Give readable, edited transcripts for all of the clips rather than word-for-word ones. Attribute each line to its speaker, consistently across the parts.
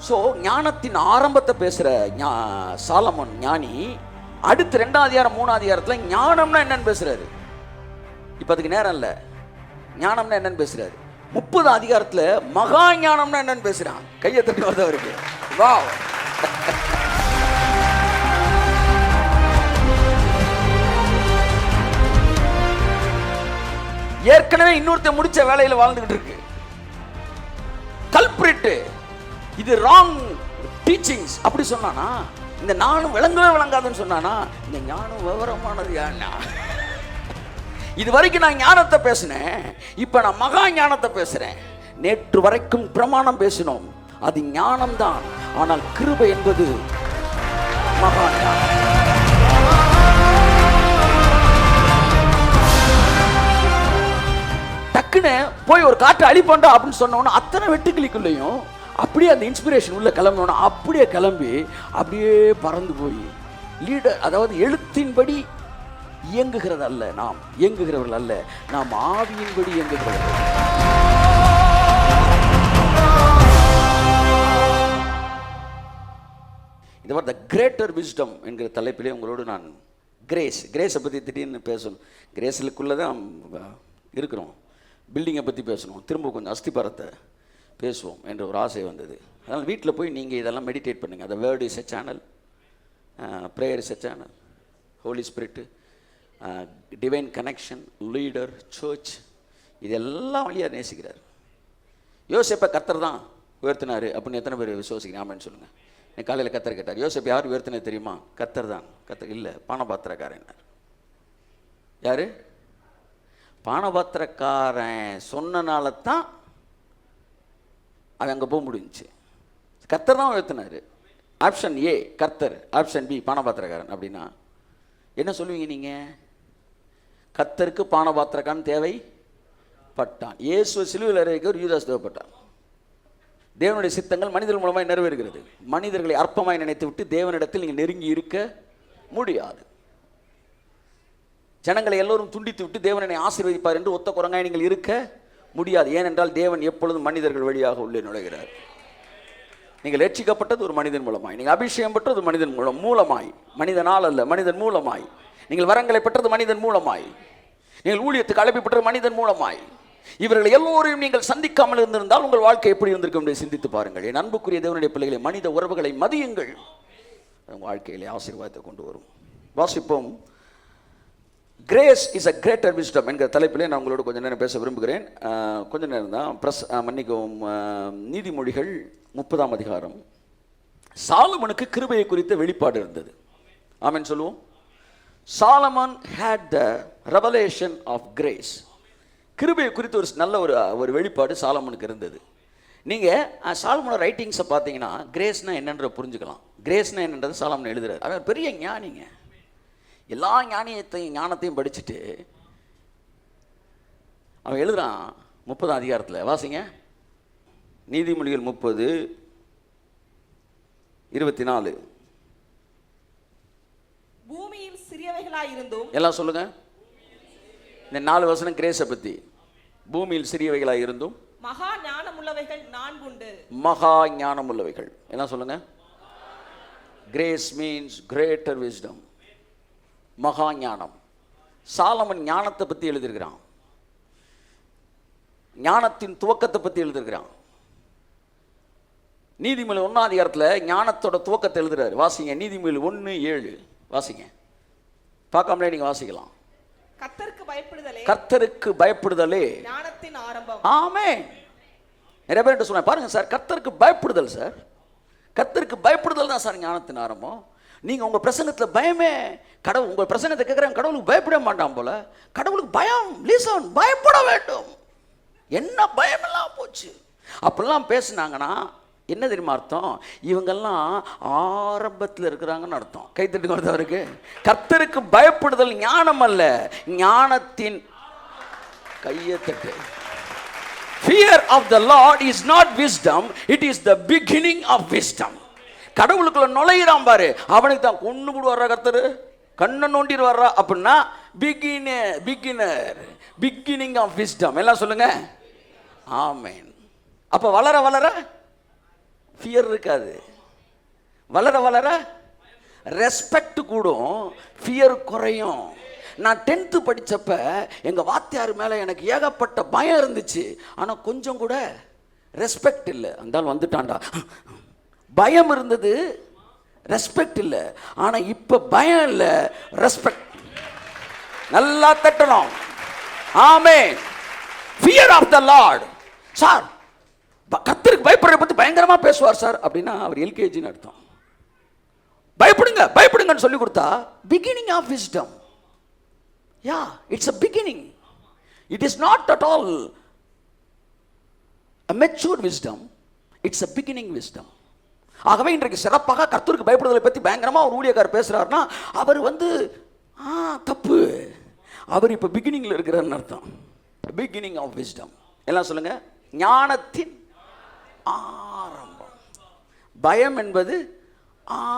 Speaker 1: So ஞானத்தின் ஆரம்பத்தை பேசுகிற சாலமோன் ஞானி அடுத்து 2ஆம் அதிகாரம் 3ஆம் அதிகாரத்தில் ஞானம்னா என்னன்னு பேசுறாரு. இப்போ அதுக்கு நேரம் இல்லை. ஞானம்னா என்னன்னு பேசுறாரு. 30ஆம் அதிகாரத்தில் மகா ஞானம்னா என்னன்னு பேசுறான். கையை தட்டி வருதவருக்கு. வா, ஏற்கனவே இன்னொருத்த முடிச்ச வேலையில் வாழ்ந்துகிட்டு இருக்கு. கல்பிரிட், இது ராங் டீச்சிங்ஸ் அப்படி சொன்னானா, இந்த ஞானம் விளங்கவே விளங்காதுன்னு சொன்னானா, இந்த ஞானம் விவரமானது யாருன்னா, இது வரைக்கும் நான் ஞானத்தை பேசினேன், இப்ப நான் மகா ஞானத்தை பேசுறேன். நேற்று வரைக்கும் பிரமாணம் பேசினோம், அது ஞானம் தான். ஆனால் கிருபை என்பது மகா ஞானம். டக்குன்னு போய் ஒரு காற்றை அழிப்பண்டா அப்படின்னு சொன்னோன்னா அத்தனை வெட்டுக்கிளிக்குள்ளேயும் அப்படியே அந்த இன்ஸ்பிரேஷன் உள்ள கிளம்பினோன்னா அப்படியே கிளம்பி அப்படியே பறந்து போய் லீடர், அதாவது எழுத்தின்படி இயங்குகிறது அல்ல, நாம் இயங்குகிறவர்கள் அல்ல, நாம் ஆவியின்படி இயங்குகிறவர்கள். இந்த மாதிரி த கிரேட்டர் விஸ்டம் என்கிற தலைப்பிலே உங்களோடு நான் கிரேஸை பற்றி திடீர்னு பேசணும். கிரேஸுக்குள்ளே தான் இருக்கிறோம். பில்டிங்கை பற்றி பேசணும், திரும்ப கொஞ்சம் அஸ்திபாரத்தை பேசுவோம் என்ற ஒரு ஆசை வந்தது. அதனால் வீட்டில் போய் நீங்கள் இதெல்லாம் மெடிடேட் பண்ணுங்கள். அந்த word is a channel, prayer is a channel, holy spirit, divine connection, leader, church, இதெல்லாம் வழியாக நேசிக்கிறார். யோசேப்பை கர்த்தர் தான் உயர்த்தினார் அப்படின்னு எத்தனை பேர் விசுவாசிக்கிறேன்? ஆமான்னு சொல்லுங்கள். என் காலையில் கர்த்தர் கேட்டார், யோசேப் யார் உயர்த்தினது தெரியுமா? கர்த்தர் தான். கர்த்தர் இல்லை, பானபாத்திரக்காரன். யார்? பானபாத்திரக்காரன் சொன்னனால தான் அது அங்கே போக முடிஞ்சிச்சு. கர்த்தர் தான் உயர்த்தினார். ஆப்ஷன் ஏ கர்த்தர், ஆப்ஷன் பி பானபாத்திரக்காரன். அப்படின்னா என்ன சொல்லுவீங்க நீங்கள்? கர்த்தருக்கு பானபாத்திரக்காரன் தேவைப்பட்டான். இயேசு சிலுவையில் அறைக்கு ஒரு யூதாஸ் தேவைப்பட்டான். தேவனுடைய சித்தங்கள் மனிதர்கள் மூலமாக நிறைவேறுகிறது. மனிதர்களை அற்பமாய் நினைத்து விட்டு தேவனிடத்தில் நீங்கள் நெருங்கி இருக்க முடியாது. ஜனங்களை எல்லோரும் துண்டித்து விட்டு தேவனை ஆசீர்வதிப்பார் என்று ஒத்த குரங்காய் நீங்கள் இருக்க முடியாது. ஏனென்றால் தேவன் எப்பொழுதும் மனிதர்கள் வழியாக உள்ளே நுழைகிறார். நீங்கள் ரட்சிக்கப்பட்டது ஒரு மனிதன் மூலமாய், நீங்கள் அபிஷேகம் பெற்றது மனிதன் மூலமாய், மனிதனால் அல்ல, மனிதன் மூலமாய். நீங்கள் வரங்களை பெற்றது மனிதன் மூலமாய், நீங்கள் ஊழியத்துக்கு அழைக்கப்பட்டது மனிதன் மூலமாய். இவர்கள் எல்லோரையும் நீங்கள் சந்திக்காமல் இருந்திருந்தால் உங்கள் வாழ்க்கை எப்படி இருந்திருக்கும் என்று சிந்தித்து பாருங்கள். என் அன்புக்குரிய தேவனுடைய பிள்ளைகளை, மனித உறவுகளை மதியுங்கள், உங்கள் வாழ்க்கையிலே ஆசீர்வாதத்தை கொண்டு வரும். வாசிப்போம். Grace is a greater wisdom என்கிற தலைப்பிலே நான் உங்களோட கொஞ்சம் நேரம் பேச விரும்புகிறேன். கொஞ்சம் நேரம் தான். மன்னிக்கவும். நீதிமொழிகள் 30ஆம் அதிகாரம். சாலமனுக்கு கிருபையை குறித்த வெளிப்பாடு இருந்தது. ஆமென் சொல்லுவோம். Solomon had the revelation of grace. கிருபையை குறித்து ஒரு நல்ல ஒரு வெளிப்பாடு சாலமனுக்கு இருந்தது. நீங்கள் சாலமனோட ரைட்டிங்ஸை பார்த்தீங்கன்னா கிரேஸ்னால் என்னன்ற புரிஞ்சுக்கலாம். கிரேஸ்னால் என்னன்றது சாலமன் எழுதுறாரு. அவன் பெரிய ஞானிங்க. எல்லா ஞானத்தையும் படிச்சுட்டு அவன் எழுதுறான் 30ஆம் அதிகாரத்தில். வாசிங்க. நீதிமொழிகள் 30:24.
Speaker 2: பூமியில் சிறியவைகளாய் இருந்தும்,
Speaker 1: எல்லாம் சொல்லுங்க. இந்த 4 வசனம் கிரேஸை பற்றி. பூமியில் சிறியவைகளாய் இருந்தும்
Speaker 2: மகா ஞானமுள்ளவைகள் 4 உண்டு.
Speaker 1: மகா ஞானமுள்ளவைகள் எல்லாம் சொல்லுங்க. கிரேஸ் மீன்ஸ் கிரேட்டர் விஸ்டம், மகா ஞானம். சாலமன் ஞானத்தை பற்றி எழுதியிருக்கிறான். ஞானத்தின் துவக்கத்தை பற்றி எழுதியிருக்கிறான். நீதிமொழி 1ஆம் அதிகாரத்தில் ஞானத்தோட துவக்கத்தை எழுதுறாரு. வாசிங்க. நீதிமொழி 1:7 வாசிங்க. பார்க்காமலே நீங்க வாசிக்கலாம். கர்த்தருக்கு பயப்படுதலே
Speaker 2: ஞானத்தின் ஆரம்பம்.
Speaker 1: ஆமென். நிறைய பேர் சொன்னாங்க, பாருங்க சார், கர்த்தருக்கு பயப்படுதல் சார், கர்த்தருக்கு பயப்படுதல் தான் சார் ஞானத்தின் ஆரம்பம். நீங்க உங்க பிரசங்கத்தில் பயமே, கடவுள் உங்க பிரசங்கத்தை கேட்குறாங்க, கடவுளுக்கு பயப்பட மாட்டான் போல. கடவுளுக்கு பயம், லிசன், பயப்பட வேண்டும். என்ன பயமெல்லாம் போச்சு அப்படிலாம் பேசுனாங்கன்னா என்ன தெரியுமா அர்த்தம்? இவங்கெல்லாம் ஆரம்பத்தில் இருக்கிறாங்கன்னு அர்த்தம். கைத்தட்டி கொடுத்தவருக்கு. கர்த்தருக்கு பயப்படுதல் ஞானம் அல்ல, ஞானத்தின் கையை தட்டு. Fear of the Lord is not wisdom, it is the beginning of wisdom. கடவுளுக்குள்ள நுழையிறான் பாரு, அவனுக்கு தான் கொண்டு போடு வர்ற கர்த்தர், கண்ணை நோண்டிட்டு வர்றா அப்படின்னா பிகினிங் ஆஃப் விஸ்டம். எல்லாம் சொல்லுங்க. ஆமென். அப்ப வளர வளர ஃபியர் இருக்காது. வளர வளர ரெஸ்பெக்ட் கூடும், ஃபியர் குறையும். நான் 10th படித்தப்ப எங்கள் வாத்தியார் மேலே எனக்கு ஏகப்பட்ட பயம் இருந்துச்சு. ஆனால் கொஞ்சம் கூட ரெஸ்பெக்ட் இல்லை. அந்தால் வந்துட்டான்டா, பயம் இருந்தது, ரெஸ்பெக்ட் இல்லை. ஆனால் இப்போ பயம் இல்லை, ரெஸ்பெக்ட். நல்லா தட்டணும். Amen. Fear of the lord. Sir கர்த்தருக்கு பயப்படுறத பற்றி பயங்கரமாக பேசுவார் சார் அப்படின்னா அவர் எல்கேஜின்னு அர்த்தம். பயப்படுங்க பயப்படுங்கன்னு சொல்லி கொடுத்தா beginning of wisdom. Yeah, it's a beginning. It is not at all a mature wisdom. It's a beginning wisdom. ஆகவே இன்றைக்கு சிறப்பாக கர்த்தருக்கு பயப்படுதலை பற்றி பயங்கரமாக ஒரு ஊழியக்காரர் பேசுகிறாருன்னா அவர் தப்பு. அவர் இப்போ பிகினிங்கில் இருக்கிறார்னு அர்த்தம். Beginning of wisdom. எல்லாம் சொல்லுங்க. ஞானத்தின் ஆரம்பம். பயம் என்பது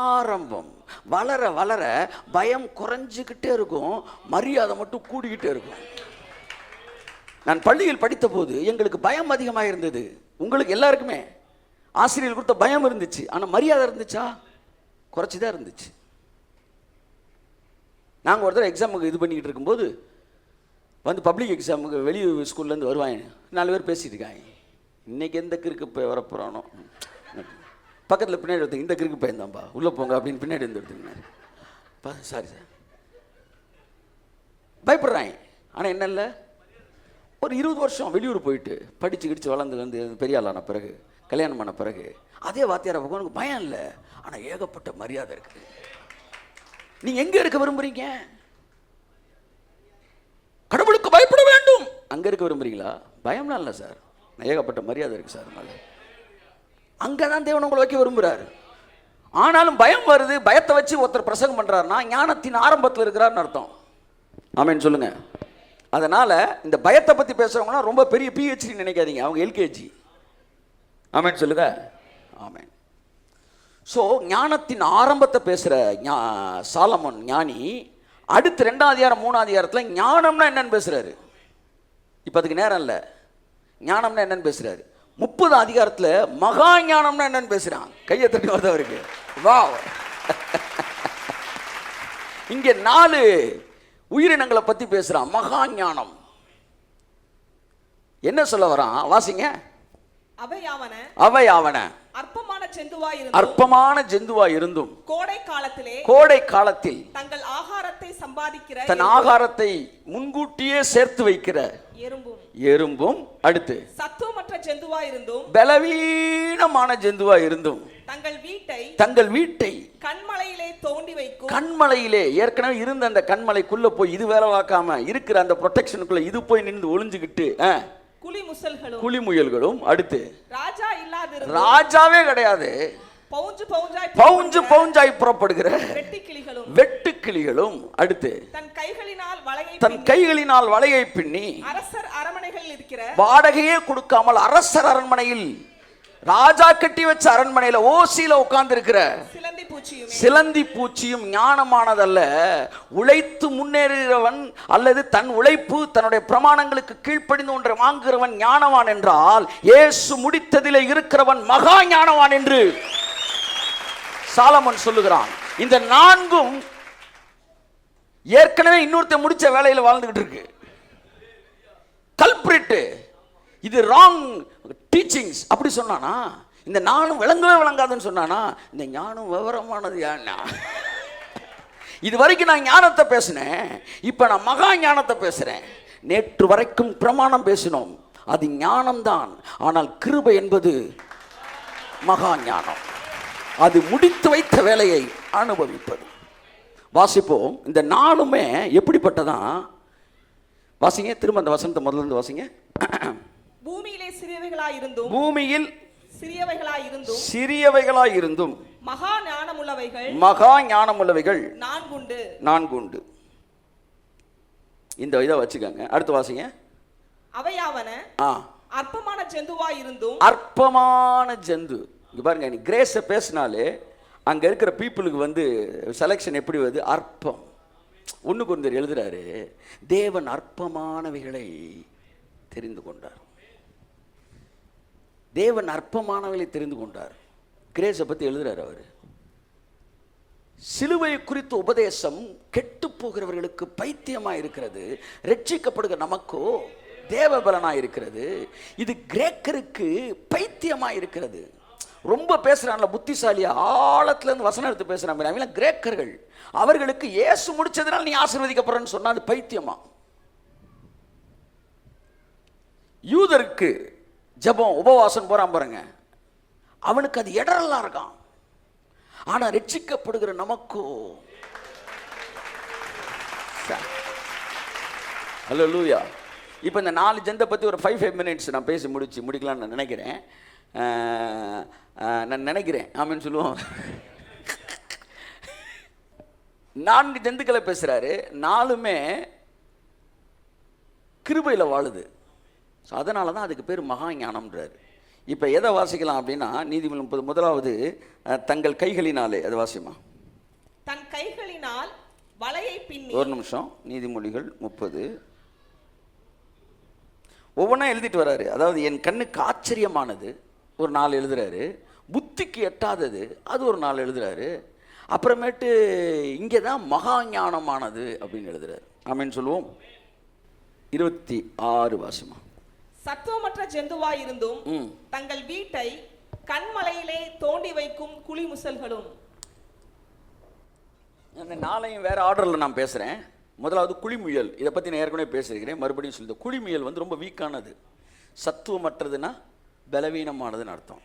Speaker 1: ஆரம்பம். வளர வளர பயம் குறைஞ்சிக்கிட்டே இருக்கும், மரியாதை மட்டும் கூடிக்கிட்டே இருக்கும். நான் பள்ளியில் படித்த போது எங்களுக்கு பயம் அதிகமாக இருந்தது. உங்களுக்கு எல்லாருக்குமே ஆசிரியர் கொடுத்த பயம் இருந்துச்சு, ஆனால் மரியாதை இருந்துச்சா? குறைச்சி தான் இருந்துச்சு. நாங்கள் ஒரு தடவை எக்ஸாமுக்கு இது பண்ணிக்கிட்டு இருக்கும்போது பப்ளிக் எக்ஸாமுக்கு வெளி ஸ்கூல்லேருந்து வருவாங்க, 4 பேர் பேசிட்டு இருக்காங்க. இன்னைக்கு எந்த கிறுக்கு போய் வரப்போகிறானோ, பக்கத்தில் பின்னாடி ஒருத்தங்க இந்த கிறுக்கு பையன்தான்ப்பா உள்ளே போங்க அப்படின்னு பின்னாடி வந்து எடுத்துக்கினாரு. சாரி சார், பயப்படுறாங்க. ஆனால் என்ன இல்லை, ஒரு 20 வருஷம் வெளியூர் போயிட்டு படித்து கிடிச்சு வளர்ந்து வந்து பெரிய ஆளான பிறகு, கல்யாணம் பண்ண பிறகு அதே வாத்தியார பக்கம் பயம் இல்லை, ஆனால் ஏகப்பட்ட மரியாதை இருக்குது. நீங்கள் எங்கே இருக்க விரும்புகிறீங்க? கடவுளுக்கு பயப்பட வேண்டும் அங்கே இருக்க விரும்புகிறீங்களா? பயம்லாம் இல்லை சார், ஏகப்பட்ட மரியாதை இருக்குது சார். அதனால அங்கே தான் தேவன் உங்களை வைக்க விரும்புகிறார். ஆனாலும் பயம் வருது, பயத்தை வச்சு ஒருத்தர் பிரசங்கம் பண்ணுறாருன்னா ஞானத்தின் ஆரம்பத்தில் இருக்கிறார்னு அர்த்தம். ஆமென் சொல்லுங்க. அதனால் இந்த பயத்தை பற்றி பேசுகிறவங்களாம் ரொம்ப பெரிய PhD நினைக்காதீங்க, அவங்க LKG. ஆமென் சொல்லுங்க. ஆமென். ஸோ ஞானத்தின் ஆரம்பத்தை பேசுகிற சாலமோன் ஞானி அடுத்து 2ஆம் அதிகாரம் 3ஆம் அதிகாரத்தில் ஞானம்னா என்னன்னு பேசுகிறாரு. இப்போ அதுக்கு நேரம் இல்லை. ஞானம்னா என்னன்னு பேசுகிறாரு. 30ஆம் அதிகாரத்தில் மகா ஞானம்னா என்னன்னு பேசுகிறான். கையை தட்டி வருதவருக்கு. வா, இங்கே 4 உயிரினங்களை பற்றி பேசுகிறான். மகா ஞானம் என்ன சொல்ல வரான்? வாசிங்க. அவையாவன அற்பமான ஜந்துவாய் இருந்தும் கோடை காலத்தில் தன் ஆகாரத்தை முன்கூட்டியே சேர்த்து வைக்கிற எறும்பும், அடுத்து
Speaker 2: சத்துவமற்ற ஜந்துவாய் இருந்தும்
Speaker 1: பலவீனமான ஜந்துவாய் இருந்தும் தங்கள் வீட்டை
Speaker 2: கண்மலையிலே தோண்டி வைக்கும்.
Speaker 1: கண்மலையிலே ஏற்கனவே இருந்த அந்த கண்மலைக்குள்ள போய் இது வேலை பார்க்காம இருக்கிற அந்த ப்ரொடெக்ஷனுக்குள்ள இது போய் நின்று ஒளிஞ்சுக்கிட்டு குளிமுயல்களும், அடுத்து ராஜாவே கிடையாது, பவுஞ்சு பவுஞ்சாய் புறப்படுகிற வெட்டுக்கிளிகளும், அடுத்து தன் கைகளினால் வலையை பின்னி
Speaker 2: அரசர் அரண்மனைகளில் இருக்கிற
Speaker 1: வாடகையே கொடுக்காமல் அரசர் அரண்மனையில், ராஜா கட்டி வச்ச அரண்மனையில ஓசியில உட்கார்ந்து இருக்கிற சிலந்தி பூச்சியும் ஞானமானதல்ல. உழைத்து முன்னேறுகிறவன் அல்லது தன் உழைப்பு தன்னுடைய பிரமாணங்களுக்கு கீழ்ப்படிந்து ஒன்றை வாங்குகிறவன் ஞானவான் என்றால், இயேசு முடித்ததிலே இருக்கிறவன் மகா ஞானவான் என்று சாலமோன் சொல்லுகிறான். இந்த 4ம் ஏற்கனவே இன்னொருத்த முடிச்ச வேலையில் வாழ்ந்துகிட்டு இருக்கு. கல்பிரிட், இது ராங் டீச்சிங்ஸ் அப்படி சொன்னானா? இந்த ஞானம் விளங்கவே விளங்காதுன்னு சொன்னானா? இந்த ஞானம் விவரமானது யாருன்னா? இது வரைக்கும் நான் ஞானத்தை பேசினேன், இப்போ நான் மகா ஞானத்தை பேசுகிறேன். நேற்று வரைக்கும் பிரமாணம் பேசினோம், அது ஞானம்தான். ஆனால் கிருபை என்பது மகா ஞானம், அது முடித்து வைத்த வேலையை அனுபவிப்பது. வாசிப்போம். இந்த 4மே எப்படிப்பட்டதான்? வாசிங்க திரும்ப அந்த வசனத்தை முதல்ல இருந்து வாசிங்க.
Speaker 2: பூமியிலே சிறியவைகளாயிருந்தும் மகா ஞானமுள்ளவைகள் 4 உண்டு. இந்த இதை வச்சுக்கோங்க. அடுத்து வாசிங்க. அவையாவன அற்பமான ஜந்துவாயிருந்தும். அற்பமான ஜந்து. இங்க பாருங்க, நீ கிரேஸை பேசினாலே அங்க இருக்கிற பீப்புளுக்கு செலெக்ஷன் எப்படி வருது? அற்பம். 1 கொரிந்தியர் எழுதுறாரு, தேவன் அற்பமானவைகளை தெரிந்து கொண்டார். தேவன் அற்பமானவைகளை தெரிந்து கொண்டார்.
Speaker 1: கிரேஸை பற்றி எழுதுறாரு அவர். சிலுவை குறித்த உபதேசம் கெட்டு போகிறவர்களுக்கு பைத்தியமாக இருக்கிறது, ரட்சிக்கப்படுகிற நமக்கோ தேவபலனாக இருக்கிறது. இது கிரேக்கருக்கு பைத்தியமாக இருக்கிறது. ரொம்ப பேசுகிறான்ல புத்திசாலியா, ஆழத்துலேருந்து வசனம் எடுத்து பேசுகிறான். அவங்க கிரேக்கர்கள், அவர்களுக்கு இயேசு முடிச்சதுனால நீ ஆசீர்வதிக்கப்படுறன்னு சொன்னா அது பைத்தியமா? யூதருக்கு ஜெபம் உபவாசம் போறான் பாருங்க, அவனுக்கு அது இடரெல்லாம் இருக்கான். ஆனா ரட்சிக்கப்படுகிற நமக்கோ ஹல்லேலூயா. இப்போ இந்த 4 ஜெந்தை பற்றி ஒரு 5 minutes நான் பேசி முடிக்கலாம்னு நான் நினைக்கிறேன். ஆமென் சொல்லுவோம். 4 ஜந்துக்களை பேசுகிறாரு, 4மே கிருபையில் வாழுது. ஸோ அதனால தான் அதுக்கு பேர் மகா ஞானம்ன்றார். இப்போ எதை வாசிக்கலாம் அப்படின்னா, நீதிமொழி 30 முதலாவது தங்கள் கைகளினாலே, அது வாசிமா.
Speaker 2: தன் கைகளினால் வலையை பின்னி.
Speaker 1: ஒரு நிமிஷம், நீதிமொழிகள் 30 ஒவ்வொன்றா எழுதிட்டு வர்றாரு. அதாவது என் கண்ணுக்கு ஆச்சரியமானது ஒரு 4 எழுதுறாரு, புத்திக்கு எட்டாதது அது ஒரு 4 எழுதுறாரு, அப்புறமேட்டு இங்கே தான் மகா ஞானமானது அப்படின்னு எழுதுறாரு. ஆமென் சொல்லுவோம். 26 வாசிமா.
Speaker 2: சத்துவமற்ற ஜந்துவாய் இருந்தும் தங்கள் வீட்டை கண்மலையிலே தோண்டி வைக்கும் குழி முசல்களும்.
Speaker 1: அந்த 4ஐயும் வேற ஆர்டரில் நான் பேசுகிறேன். முதலாவது குழிமுயல், இதை பற்றி நான் ஏற்கனவே பேசியிருக்கிறேன், மறுபடியும் சொல்லுது. குழிமுயல் வந்து ரொம்ப வீக்கானது. சத்துவமற்றதுன்னா பலவீனமானதுன்னு அர்த்தம்.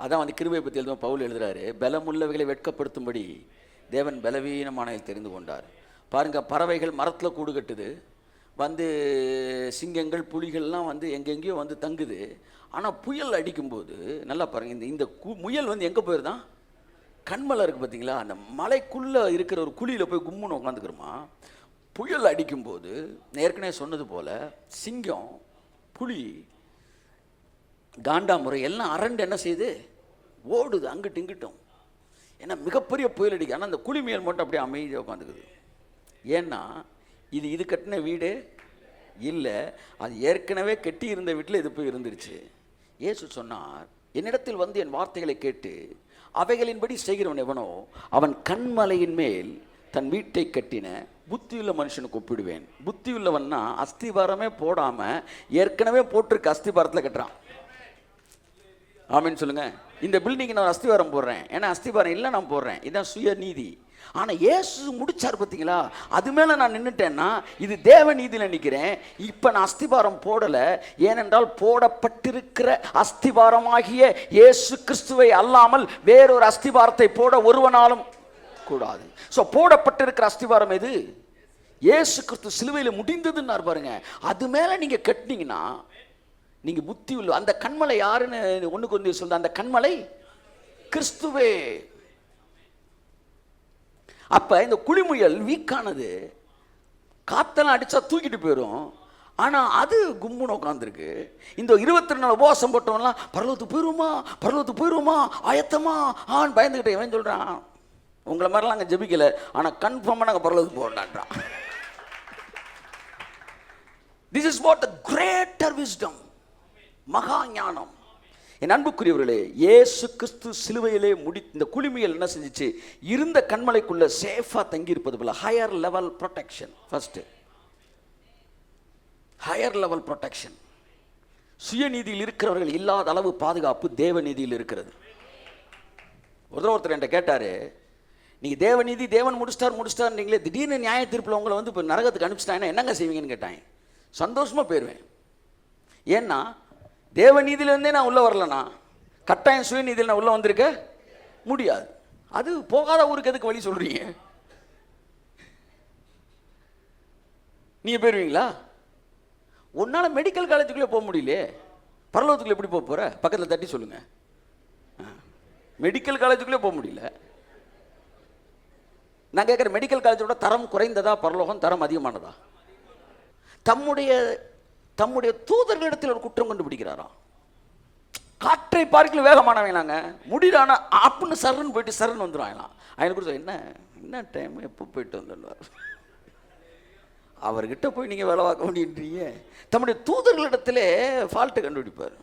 Speaker 1: அதான் வந்து கிருபையை பற்றி எழுதும் பவுல் எழுதுறாரு, பலமுள்ளவைகளை வெட்கப்படுத்தும்படி தேவன் பலவீனமானதை தெரிந்து கொண்டார். பாருங்க, பறவைகள் மரத்தில் கூடு கட்டுது, வந்து சிங்கங்கள் புலிகள்லாம் வந்து எங்கெங்கேயோ வந்து தங்குது. ஆனால் புயல் அடிக்கும்போது நல்லா பாருங்கள், இந்த முயல் வந்து எங்கே போயிருதான்? கண்மலை இருக்குது பார்த்தீங்களா, அந்த மலைக்குள்ளே இருக்கிற ஒரு குழியில் போய் கும்முன்னு உட்காந்துக்கிறோமா. புயல் அடிக்கும்போது ஏற்கனவே சொன்னது போல் சிங்கம், புலி, காண்டாமுறை எல்லாம் அரண்டு என்ன செய்யுது? ஓடுது அங்கிட்டு இங்கிட்டும். ஏன்னா மிகப்பெரிய புயல் அடிக்கு. ஆனால் அந்த குழிமுயல் மட்டும் அப்படியே அமைதியாக உட்காந்துக்குது. ஏன்னா இது கட்டின வீடு இல்லை, அது ஏற்கனவே கட்டி இருந்த வீட்டில் இது போய் இருந்துருச்சு. இயேசு சொன்னார், என்னிடத்தில் வந்து என் வார்த்தைகளை கேட்டு அவைகளின்படி செய்கிறவன் எவனோ அவன் கண்மலையின் மேல் தன் வீட்டை கட்டின புத்தியுள்ள மனுஷனுக்கு ஒப்பிடுவேன். புத்தியுள்ளவன்னா அஸ்திபாரமே போடாமல் ஏற்கனவே போட்டிருக்க அஸ்திபாரத்தில் கட்டுறான். ஆமென் சொல்லுங்க. இந்த பில்டிங் நான் அஸ்திவாரம் போடுறேன், ஏன்னா அஸ்திவாரம் இல்லை நான் போடுறேன், இதுதான் சுய நீதி. ஆனால் இயேசு முடிச்சார் பார்த்தீங்களா, அது மேலே நான் நின்றுட்டேன்னா இது தேவ நீதியில் நிற்கிறேன். இப்போ நான் அஸ்திபாரம் போடலை, ஏனென்றால் போடப்பட்டிருக்கிற அஸ்திபாரமாகிய இயேசு கிறிஸ்துவை அல்லாமல் வேறொரு அஸ்திபாரத்தை போட ஒருவனாலும் கூடாது. ஸோ போடப்பட்டிருக்கிற அஸ்திபாரம் எது? இயேசு கிறிஸ்து சிலுவையில் முடிந்ததுன்னு பாருங்க. அது மேலே நீங்கள் கட்டினீங்கன்னா நீங்கள் புத்தி உள்ள. அந்த கண்மலை யாருன்னு 1 கொரிந்தியர் சொல்லுது, அந்த கண்மலை கிறிஸ்துவே. அப்போ இந்த குழிமுயல் வீக்கானது, காத்தெல்லாம் அடித்தா தூக்கிட்டு போயிடும். ஆனால் அது கும்முன்னு உட்காந்துருக்கு. இந்த 22 நாள் உபவாசம் போட்டவன்லாம் பரலோகத்துக்கு போயிடுவோமா ஆயத்தமா ஆன்னு பயந்துக்கிட்டே இவன் சொல்கிறான், உங்களை மாதிரிலாம் அங்கே ஜெபிக்கலை, ஆனால் கன்ஃபார்மாக நாங்கள் பரலோகத்துக்கு போகண்டான்றான். This is what the greater wisdom, மகா ஞானம். என் அன்புக்குரியவர்களே, இயேசு கிறிஸ்து சிலுவையிலே இந்த குழிமுயல் என்ன செஞ்சிச்சு? இருந்த கண்மலைக்குள்ள சேஃபாக தங்கி இருப்பது போல higher level protection. First higher level protection. சுயநீதியில் இருக்கிறவர்கள் இல்லாத அளவு பாதுகாப்பு தேவ நீதியில் இருக்கிறது. ஒருத்தர் என்கிட்ட கேட்டார், நீங்கள் தேவநீதி தேவன் முடிச்சிட்டார் நீங்களே, திடீர்னு நியாய தீர்ப்பில் உங்களை வந்து இப்போ நரகத்துக்கு அனுப்பிச்சிட்டாங்கன்னா என்னங்க செய்வீங்கன்னு கேட்டாங்க. சந்தோஷமாக போயிடுவேன். ஏன்னா தேவநீதியிலேருந்தே நான் உள்ளே வரலன்னா கட்டாயம் சுயநீதியில் நான் உள்ளே வந்திருக்க முடியாது. அது போகாத ஊருக்கு எதுக்கு வழி சொல்கிறீங்க? நீங்கள் போயிடுவீங்களா? உன்னால் மெடிக்கல் காலேஜுக்குள்ளே போக முடியலையே, பரலோகத்துக்குள்ளே எப்படி போக போகிற? பக்கத்தில் தட்டி சொல்லுங்கள். மெடிக்கல் காலேஜுக்குள்ளே போக முடியல. நான் கேட்குற, மெடிக்கல் காலேஜோட தரம் குறைந்ததா பரலோகம் தரம் அதிகமானதா? தம்முடைய தூதர்களிடத்தில் ஒரு குற்றம் கண்டுபிடிக்கிறாராம். காற்றை பார்க்கல வேகமானவங்களாங்க, முடியலானா ஆப்புன்னு சரன்னு போயிட்டு சரன்னு வந்துடுவாங்களாம். அவனுக்கு கூட என்ன டைம் எப்போ போயிட்டு வந்துடுவார். அவர்கிட்ட போய் நீங்கள் வேலை பார்க்க முடியுன்றீங்க. தம்முடைய தூதர்களிடத்திலே ஃபால்ட்டை கண்டுபிடிப்பார்.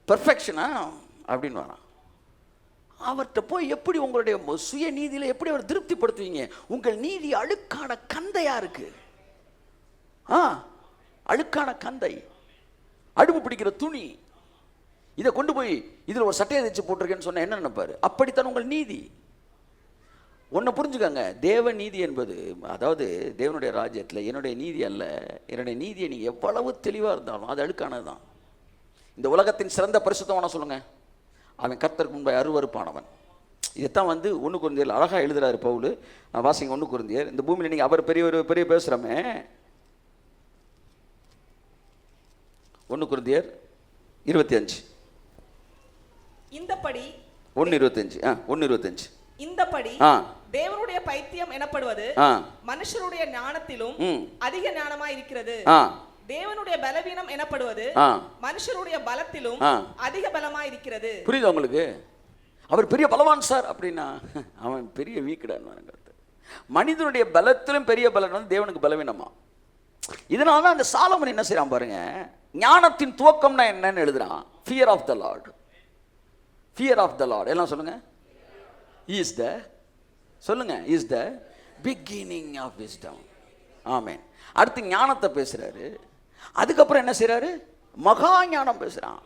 Speaker 1: பெர்ஃபெக்ஷனா அப்படின்னு வரான். அவர்கிட்ட போய் எப்படி உங்களுடைய சுய நீதியில எப்படி அவர் திருப்திப்படுத்துவீங்க? உங்கள் நீதி அழுக்கான கந்தையா இருக்கு. அழுக்கான கந்தை, அடுப்பு பிடிக்கிற துணி. இதை கொண்டு போய் இதில் ஒரு சட்டையை தைச்சு போட்டிருக்கேன்னு சொன்ன என்ன நினைப்பாரு? அப்படித்தான் உங்கள் நீதி. ஒன்றை புரிஞ்சுக்கங்க, தேவ நீதி என்பது, அதாவது தேவனுடைய ராஜ்யத்தில் என்னுடைய நீதி அல்ல. என்னுடைய நீதியை நீங்கள் எவ்வளவு தெளிவாக இருந்தாலும் அது அழுக்கானது தான். இந்த உலகத்தின் சிறந்த பரிசுத்தமான சொல்லுங்க, அவன் கர்த்தருக்கு முன்பாக அருவருப்பானவன். இதைத்தான் 1 கொரிந்தியர் அழகாக எழுதுறாரு பவுல். வாசிங்க 1 கொரிந்தியர். இந்த பூமியில் நீங்கள் அவர் பெரிய பேசுகிறோமே. 1 கொரிந்தியர் 25
Speaker 2: இந்தபடி
Speaker 1: 1:25 1:25
Speaker 2: இந்தபடி தேவனுடைய பைத்தியம் எனப்படுவது மனுஷருடைய ஞானத்திலும் அதிக ஞானமாய் இருக்கிறது. தேவனுடைய பலவீனம் எனப்படுவது மனுஷருடைய பலத்திலும் அதிக பலமாய் இருக்கிறது.
Speaker 1: புரியுது உங்களுக்கு? அவர் பெரிய பலவான் சார் அப்படின்னா அவன் பெரிய வீக்கடான். மனிதனுடைய பலத்திலும் பெரிய பலன் தேவனுக்கு பலவீனமா. இதனால தான் அந்த சாலமன் என்ன செய்யறான் பாருங்க, ஞானத்தின் துவக்கம்னா என்னன்னு எழுதுறான். Fear of the lord. Fear of the lord எல்லாம் சொல்லுங்க. இஸ் த சொல்லுங்க is the beginning of wisdom. Amen. அடுத்து ஞானத்தை பேசுறாரு. அதுக்கப்புறம் என்ன செய்யறாரு? மகா ஞானம் பேசுறான்.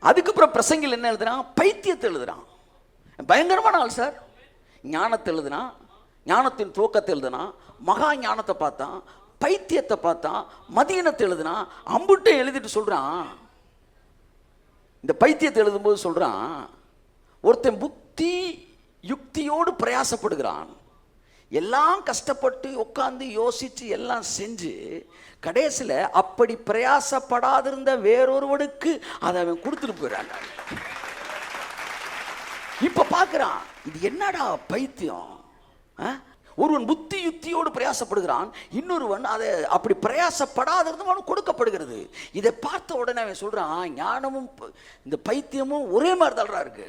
Speaker 1: அதுக்கப்புறம் பிரசங்கில் என்ன எழுதுறான்? பைத்தியத்தை எழுதுறான். பயங்கரமான ஆள் சார். ஞானத்தை எழுதுனான், ஞானத்தின் துவக்கத்தை எழுதுனான், மகா ஞானத்தை பார்த்தான், பைத்தியத்தை பார்த்தான், மதியனத்தை எழுதுனான், அம்புட்டை எழுதிட்டு சொல்றான். இந்த பைத்தியத்தை எழுதும்போது சொல்றான், ஒருத்தன் புத்தி யுக்தியோடு பிரயாசப்படுகிறான். எல்லாம் கஷ்டப்பட்டு உட்காந்து யோசிச்சு எல்லாம் செஞ்சு கடைசியில் அப்படி பிரயாசப்படாதிருந்த வேறொருவனுக்கு அதை அவன் கொடுத்துட்டு போயிடான். இப்ப பார்க்கிறான், இது என்னடா பைத்தியம். ஒருவன் புத்தி யுக்தியோடு பிரயாசப்படுகிறான், இன்னொருவன் அதை அப்படி பிரயாசப்படாதிருந்தும் அவனுக்கு கொடுக்கப்படுகிறது. இதை பார்த்த உடனே அவன் சொல்றான், ஞானமும் இந்த பைத்தியமும் ஒரே மாதிரி தான் இருக்கு.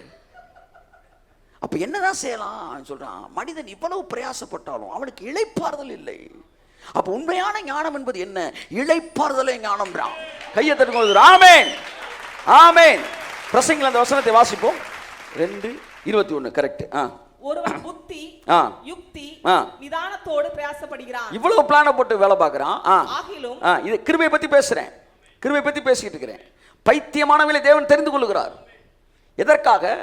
Speaker 1: அப்ப என்னதான் செய்யலாம் சொல்றான், மனிதன் இவ்வளவு பிரயாசப்பட்டாலும் அவனுக்கு இளைப்பாறுதல் இல்லை. அப்ப உண்மையான ஞானம் என்பது என்ன? இளைப்பாறுதலே ஞானம். கையை தட்டுங்க. ஆமென் ஆமென். பிரசங்கில அந்த வசனத்தை வாசிப்போம். 2:21 கரெக்ட்.
Speaker 2: ஒருவன் புத்தி யுக்தி நிதானத்தோடு பிரயாசப்படுகிறான். இவ்வளவு
Speaker 1: பிளான போட்டு வேலை பார்க்கறான்.
Speaker 2: ஆகிலும்
Speaker 1: இது கிருபையை பத்தி பேசுறேன், கிருபையை பத்தி பேசிட்டு இருக்கிறேன். பைத்தியமானவர்களை தேவன் தெரிந்து கொள்கிறார். எதற்காக?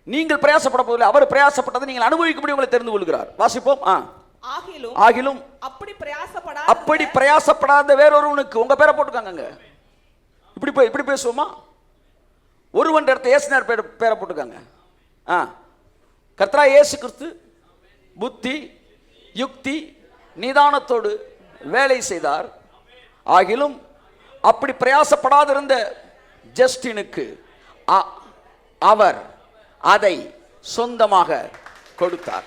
Speaker 1: நீங்கள் பிரயாசப்பட போதில்லை, அவர் பிரயாசப்பட்டதை நீங்கள் அனுபவிக்கும்படி உங்களை தெரிந்து கொள்கிறார். வாசிப்போம். ஆகிலும் அப்படி பிரயாசப்படாத வேறொருவனுக்கு, உங்க பேரை போட்டுக்காங்க. இப்படி பேசுவோமா? ஒருவன் இடத்த இயேசுனார் பேரை போட்டுக்காங்க. கர்த்தராகிய இயேசு கிறிஸ்து புத்தி யுக்தி நிதானத்தோடு வேலை செய்தார். ஆகிலும் அப்படி பிரயாசப்படாதிருந்த ஜஸ்டினுக்கு அவர் அதை சொந்தமாக கொடுத்தார்.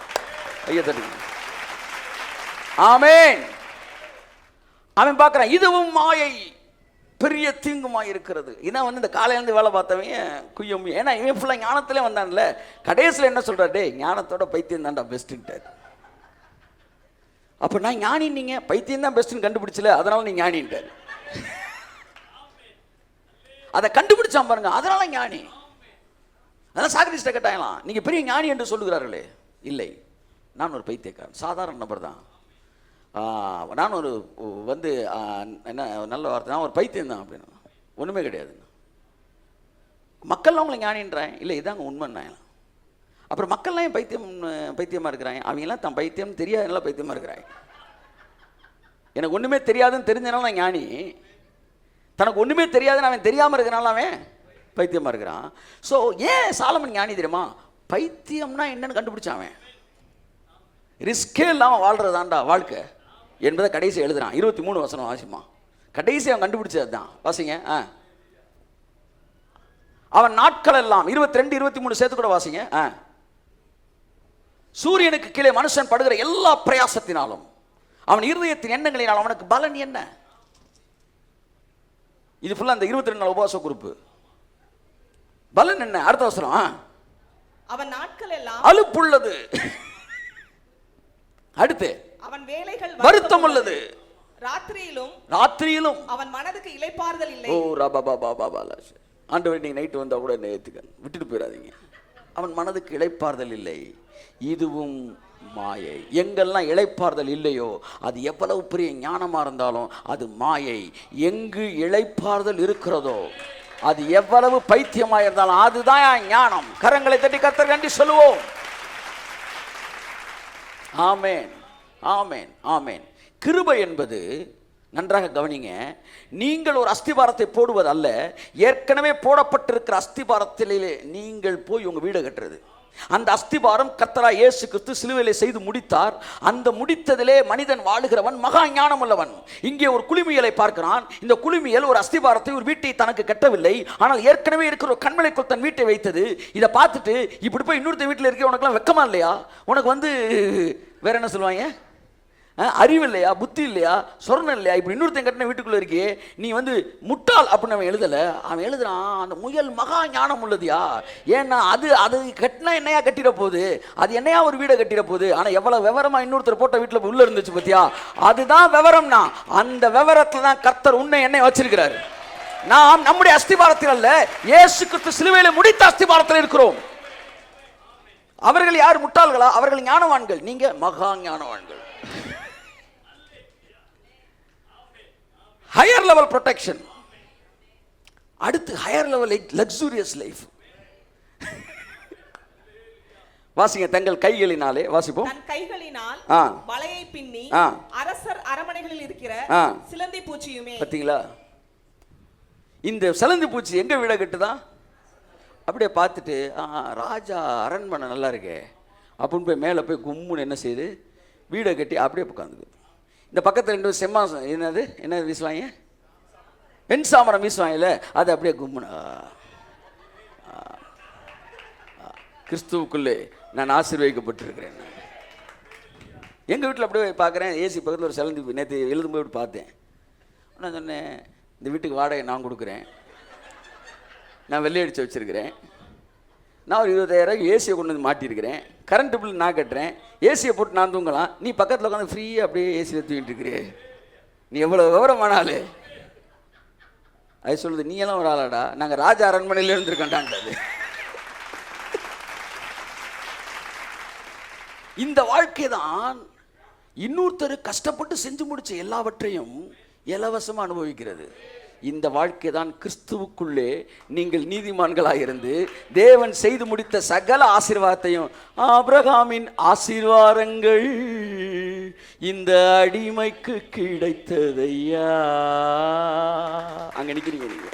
Speaker 1: ஆமென். அவன் பார்க்கிறான், இதுவும் மாயை, பெரிய தீங்குமாய் இருக்கிறது. இதான் இந்த காலையிலேருந்து வேலை பார்த்தவன் குய்யம். ஏன்னா இவன் ஃபுல்லாக ஞானத்திலே வந்தான்ல. கடைசியில் என்ன சொல்றாரு? டே, ஞானத்தோட பைத்தியம் தான்டா பெஸ்ட்டுன்ட்டார். அப்போ நான் ஞானி, நீங்க பைத்தியம் தான் பெஸ்ட்டுன்னு கண்டுபிடிச்சல, அதனால நீ ஞானின்ட்டார். அதை கண்டுபிடிச்சான் பாருங்க, அதனால ஞானி. அதெல்லாம் சாக்ரட்டிஸ்ட கேட்டாங்களாம், நீங்க பெரிய ஞானி என்று சொல்லுகிறார்களே. இல்லை, நான் ஒரு பைத்தியக்காரன், சாதாரண நபர் தான். நான் ஒரு என்ன நல்ல வார்த்தை, நான் ஒரு பைத்தியம் தான் அப்படின்னு. ஒன்றுமே கிடையாது. மக்கள்லாம் உங்களை ஞானின்றாங்க. இல்லை, இதாங்க உண்மைன்னா. அப்புறம் மக்கள்லாம் ஏன் பைத்தியமாக இருக்கிறாங்க? அவங்கெல்லாம் தான் பைத்தியம் தெரியாதனால பைத்தியமாக இருக்கிறாங்க. எனக்கு ஒன்றுமே தெரியாதுன்னு தெரிஞ்சனால நான் ஞானி, தனக்கு ஒன்றுமே தெரியாதுன்னு அவன் தெரியாமல் இருக்கிறனால அவன் பைத்தியமாக இருக்கிறான். ஸோ ஏன் சாலமன் ஞானி தெரியுமா? பைத்தியம்னா என்னன்னு கண்டுபிடிச்சான். ரிஸ்கே இல்லாமல் வாழ்கிறதாண்டா வாழ்க்கை என்பதை கடைசி எழுதுறான். 23 வசனம் வாசிமா. கடைசி அவன் கண்டுபிடிச்சது தான். வாசிங்க. அவன் நாட்கள் எல்லாம் 22 23 சேர்த்து கூட வாசிங்க. சூரியனுக்கு கீழே மனுஷன் படுகிற எல்லா பிரயாசத்தினாலும் அவன் இருதயத்தின் எண்ணங்களினால் அவனுக்கு பலன் என்ன? இது ஃபுல்லா அந்த 22 நாள் உபவாச குறிப்பு. பலன் என்ன? அடுத்த வசனம்.
Speaker 2: அவன் நாட்கள் எல்லாம்
Speaker 1: அலுப்புள்ளது. அடுத்து
Speaker 2: அவன் வேலைகள்
Speaker 1: வருத்தம் உள்ளது.
Speaker 2: ராத்திரியிலும் அவன் மனதுக்கு இளைப்பாறுதல் இல்லை.
Speaker 1: ஓ ரபா பாபா பாபா. ஆண்டவர் நீங்க நைட் வந்தா கூட என்ன ஏத்துக்க விட்டுட்டு போயிடாதீங்க. அவன் மனதுக்கு இளைப்பாறுதல் இல்லை, இதுவும் மாயை. எங்கெல்லாம் இளைப்பாறுதல் இல்லையோ அது எவ்வளவு பெரிய ஞானமாக இருந்தாலும் அது மாயை. எங்கு இளைப்பாறுதல் இருக்கிறதோ அது எவ்வளவு பைத்தியமாக இருந்தாலும் அதுதான் ஞானம். கரங்களை தட்டி கர்த்தர் நன்றி சொல்லுவோம். ஆமேன், ஆமேன், ஆமேன். கிருபை என்பது, நன்றாக கவனிங்க, நீங்கள் ஒரு அஸ்திபாரத்தை போடுவது அல்ல, ஏற்கனவே போடப்பட்டிருக்கிற அஸ்திபாரத்திலே நீங்கள் போய் உங்கள் வீடு கட்டுறது. அந்த அஸ்திபாரம் கர்த்தராகிய இயேசு கிறிஸ்து சிலுவையிலே செய்து முடித்தார். அந்த முடித்ததிலே மனிதன் வாழுகிறவன் மகா ஞானம் உள்ளவன். இங்கே ஒரு குளிமியலை பார்க்கிறான். இந்த குளிமியல் ஒரு அஸ்திபாரத்தை, ஒரு வீட்டை தனக்கு கட்டவில்லை, ஆனால் ஏற்கனவே இருக்கிற ஒரு கண்மலைக்குள் தன் வீட்டை வைத்தது. இதை பார்த்துட்டு இப்படி போய் இன்னொருத்த வீட்டில் இருக்க உனக்குலாம் வெக்கமா இல்லையா? உனக்கு வேற என்ன சொல்லுவாங்க, அறிவு இல்லையா, புத்தி இல்லையா, சொர்ணம் இல்லையா, இப்படி இன்னொருத்தன் கட்டின வீட்டுக்குள்ள இருக்கே, நீ முட்டாள் அப்படின்னு அவன் எழுதலை. அவன் எழுதுறான், அந்த முயல் மகா ஞானம் உள்ளதுயா. ஏன்னா அது கட்டினா என்னையா கட்டிட போகுது, அது என்னையா ஒரு வீடை கட்டிட போகுது. ஆனால் எவ்வளோ விவரமா இன்னொருத்தர் போட்ட வீட்டில் உள்ள இருந்துச்சு பத்தியா, அதுதான் விவரம்னா. அந்த விவரத்தில் தான் கர்த்தர் உன்னை என்னை வச்சிருக்கிறார். நாம் நம்முடைய அஸ்திபாரத்தில் அல்ல, இயேசு கிறிஸ்து சிலுவையிலே முடித்த அஸ்திபாரத்தில் இருக்கிறோம். அவர்கள் யார் முட்டாள்களா? அவர்கள் ஞானவான்கள், நீங்க மகா ஞானவான்கள். Higher level protection. அடுத்து ஹையர் லெவல் லக்ஸூரியஸ் லைஃப். வாசிங்க, தங்கள் கைகளினாலே, வாசிப்போம். தன் கைகளினால் வலையை பின்னி அரசர் அரண்மனைகளில் இருக்கிற சிலந்தி பூச்சியுமே. பாத்தீங்களா, இந்த சிலந்தி பூச்சி எங்க வீட கட்டுதான்? அப்படியே பார்த்துட்டு ராஜா அரண்மனை நல்லா இருக்கே அப்படின்னு போய் மேலே போய் கும்முன்னு என்ன செய்யுது, வீடை கட்டி அப்படியே உட்காந்துக்குது. இந்த பக்கத்தில் ரெண்டு செம்மாசம் என்ன வீசுவாங்க, வெண்சாமரம் வீசுவாங்கல்ல, அது அப்படியே கும்முன்னு. கிறிஸ்துவுக்குள்ளே நான் ஆசீர்வதிக்கப்பட்டிருக்கிறேன். எங்கள் வீட்டில் அப்படியே பார்க்குறேன், ஏசி பக்கத்தில் ஒரு சிலந்தி. நேற்று எழுதும்போது பார்த்தேன். நான் சொன்னேன், இந்த வீட்டுக்கு வாடகை நான் கொடுக்குறேன், நான் வெள்ளை அடித்து வச்சுருக்கிறேன், நான் ஒரு 20,000 ஏசியை கொண்டு வந்து மாட்டியிருக்கிறேன், கரண்ட் பில் நான் கட்டுறேன், ஏசியை போட்டு நான் தூங்கலாம், நீ பக்கத்தில் உட்காந்து ஃப்ரீயாக அப்படியே ஏசியில் தூங்கிட்டு இருக்கிறே, நீ எவ்வளோ விவரமானாலே. அது சொல்லுது, நீ எல்லாம் ஒரு ஆளாடா, நாங்கள் ராஜா அரண்மனையில் இருந்திருக்கோண்டான்றது. இந்த வாழ்க்கை தான் இன்னொருத்தர் கஷ்டப்பட்டு செஞ்சு முடிச்ச எல்லாவற்றையும் இலவசமாக அனுபவிக்கிறது. இந்த வாழ்க்கை தான் கிறிஸ்துவுக்குள்ளே நீங்கள் நீதிமான்களாக இருந்து தேவன் செய்து முடித்த சகல ஆசீர்வாதத்தையும், ஆபிரகாமின் ஆசீர்வாதங்கள் இந்த அடிமைக்கு கிடைத்ததையா. அங்க நிக்கிறீங்க நீங்க.